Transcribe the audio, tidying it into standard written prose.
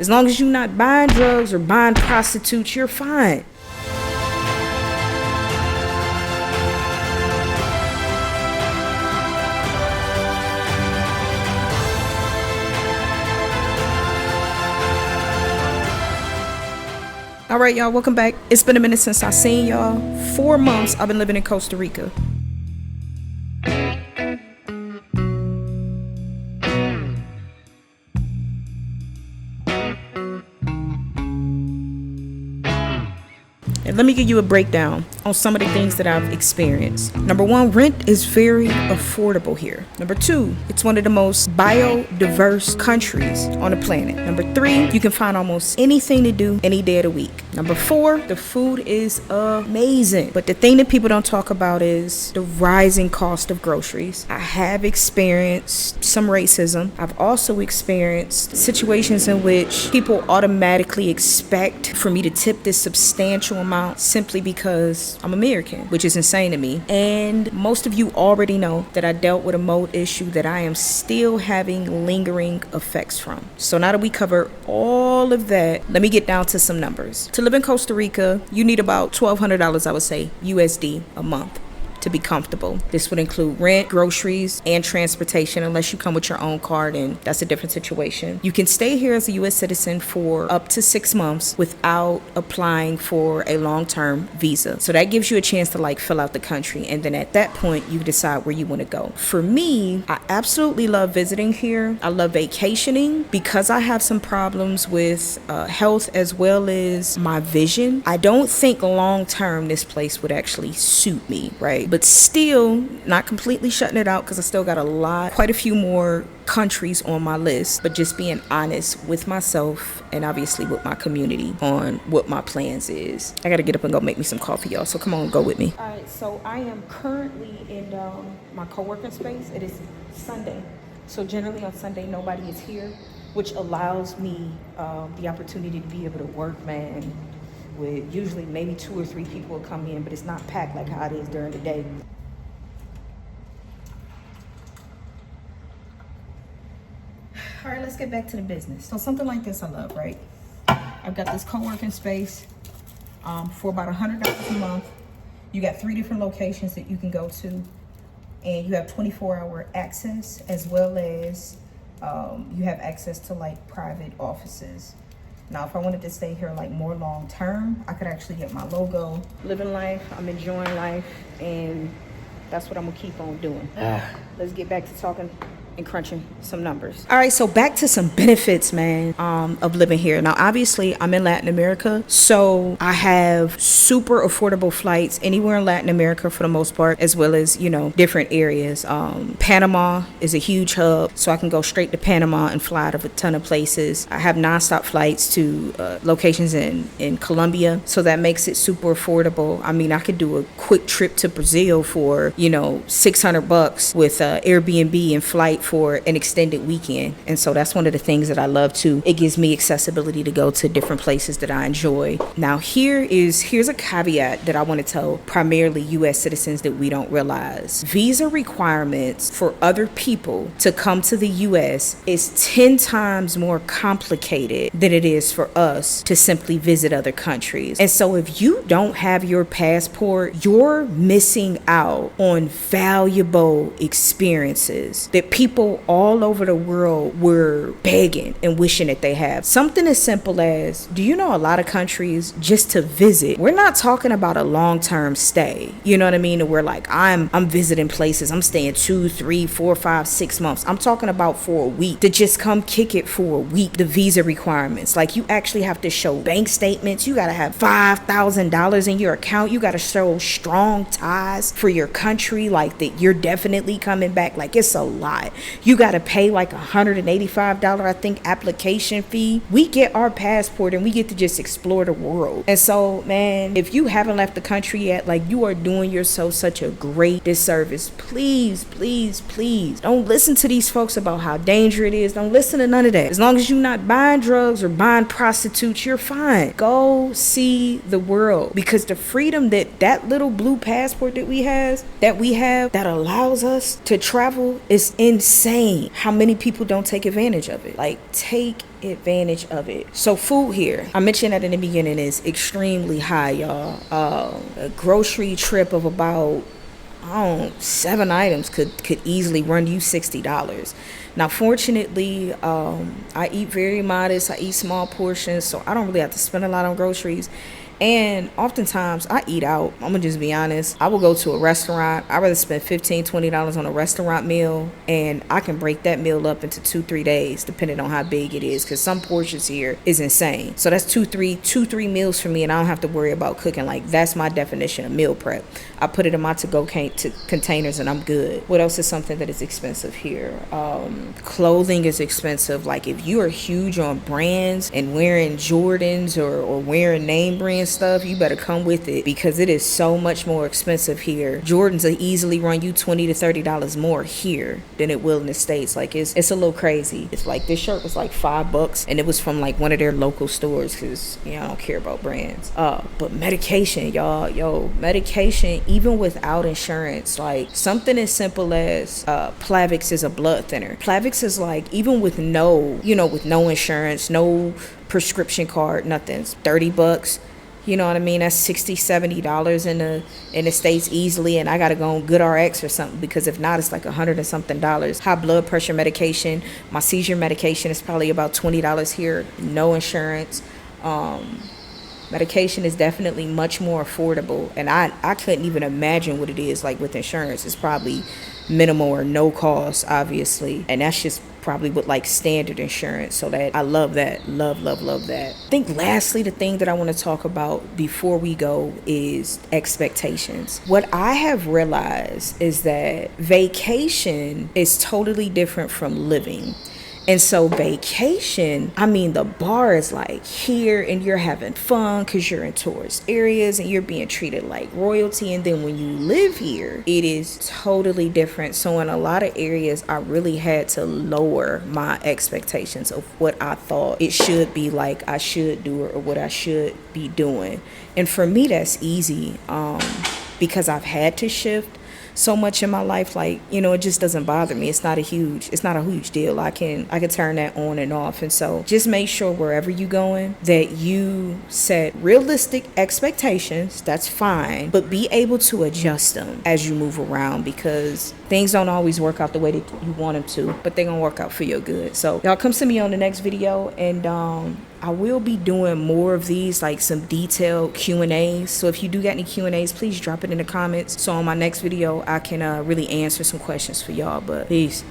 As long as you're not buying drugs or buying prostitutes, you're fine. All right, y'all, welcome back. It's been a minute since I seen y'all. 4 months I've been living in Costa Rica. And let me give you a breakdown on some of the things that I've experienced. Number 1, rent is very affordable here. Number 2, it's one of the most biodiverse countries on the planet. Number 3, you can find almost anything to do any day of the week. Number 4, the food is amazing. But the thing that people don't talk about is the rising cost of groceries. I have experienced some racism. I've also experienced situations in which people automatically expect for me to tip this substantial amount simply because I'm American, which is insane to me. And most of you already know that I dealt with a mold issue that I am still having lingering effects from. So now that we cover all of that, let me get down to some numbers. To live in Costa Rica, you need about $1,200, I would say, USD a month to be comfortable. This would include rent, groceries, and transportation, unless you come with your own card, and that's a different situation. You can stay here as a U.S. citizen for up to 6 months without applying for a long-term visa. So that gives you a chance to fill out the country, and then at that point, you decide where you want to go. For me, I absolutely love visiting here. I love vacationing because I have some problems with health as well as my vision. I don't think long-term this place would actually suit me, right? But still not completely shutting it out because I still got quite a few more countries on my list, but just being honest with myself and obviously with my community on what my plans is. I gotta get up and go make me some coffee, y'all, so come on, go with me. All right, so I am currently in my co-working space. It is Sunday, so generally on Sunday nobody is here, which allows me the opportunity to be able to work, man, with usually maybe 2 or 3 people will come in, but it's not packed like how it is during the day. All right, let's get back to the business. So something like this I love, right? I've got this co-working space for about $100 a month. You got 3 different locations that you can go to, and you have 24-hour access, as well as you have access to private offices. Now, if I wanted to stay here more long term, I could actually get my logo. Living life, I'm enjoying life, and that's what I'm gonna keep on doing. Let's get back to talking and crunching some numbers. All right, so back to some benefits, man, of living here. Now, obviously, I'm in Latin America, so I have super affordable flights anywhere in Latin America for the most part, as well as, different areas. Panama is a huge hub, so I can go straight to Panama and fly out of a ton of places. I have nonstop flights to locations in Colombia, so that makes it super affordable. I mean, I could do a quick trip to Brazil for, $600 with Airbnb and flight for an extended weekend. And so that's one of the things that I love too. It gives me accessibility to go to different places that I enjoy. Now here's a caveat that I want to tell primarily US citizens that we don't realize. Visa requirements for other people to come to the US is 10 times more complicated than it is for us to simply visit other countries. And so if you don't have your passport, you're missing out on valuable experiences that people all over the world were begging and wishing that they have. Something as simple as, do you know a lot of countries just to visit, we're not talking about a long-term stay. You know what I mean? We're I'm visiting places. I'm staying 2, 3, 4, 5, 6 months. I'm talking about for a week to just come kick it for a week. The visa requirements, you actually have to show bank statements. You got to have $5,000 in your account. You got to show strong ties for your country, that you're definitely coming back. It's a lot. You got to pay $185, I think, application fee. We get our passport and we get to just explore the world. And so, man, if you haven't left the country yet, you are doing yourself such a great disservice. Please, please, please don't listen to these folks about how dangerous it is. Don't listen to none of that. As long as you're not buying drugs or buying prostitutes, you're fine. Go see the world, because the freedom that little blue passport that we have that allows us to travel is insane. How many people don't take advantage of it? Take advantage of it. So food here, I mentioned that in the beginning, is extremely high, y'all. A grocery trip of about 7 items could easily run you $60. Now fortunately, I eat very modest. I eat small portions, so I don't really have to spend a lot on groceries. And oftentimes I eat out. I'm gonna just be honest. I will go to a restaurant. I'd rather spend $15, $20 on a restaurant meal, and I can break that meal up into 2-3 days, depending on how big it is, because some portions here is insane. So that's two, three meals for me, and I don't have to worry about cooking. Like, that's my definition of meal prep. I put it in my to-go containers, and I'm good. What else is something that is expensive here? Clothing is expensive. Like, if you are huge on brands and wearing Jordans or wearing name brands stuff, you better come with it, because it is so much more expensive here. Jordans will easily run you $20 to $30 more here than it will in the States. Like, it's a little crazy. It's like, this shirt was like $5, and it was from like one of their local stores, because I don't care about brands. But medication, y'all, medication, even without insurance, like something as simple as Plavix is a blood thinner. Plavix is like, even with no insurance, no prescription card, nothing's $30. You know what I mean? That's $60, $70 in the States easily, and I gotta go on GoodRx or something, because if not, it's like $100 and something. High blood pressure medication, my seizure medication is probably about $20 here. No insurance. Medication is definitely much more affordable, and I couldn't even imagine what it is like with insurance. It's probably minimal or no cost, obviously, and that's just probably with like standard insurance. So that I love that. Love that. I think lastly, the thing that I want to talk about before we go is expectations. What I have realized is that vacation is totally different from living. And so vacation, I mean, the bar is like here, and you're having fun because you're in tourist areas and you're being treated like royalty. And then when you live here, it is totally different. So in a lot of areas, I really had to lower my expectations of what I thought it should be like, I should do, or what I should be doing. And for me, that's easy because I've had to shift so much in my life. Like, it just doesn't bother me. It's not a huge deal. I can turn that on and off. And so just make sure wherever you're going that you set realistic expectations. That's fine, but be able to adjust them as you move around, because things don't always work out the way that you want them to, but they're gonna work out for your good. So y'all come see me on the next video, and I will be doing more of these, like some detailed Q&As. So if you do get any Q&As, please drop it in the comments, so on my next video I can really answer some questions for y'all. But peace.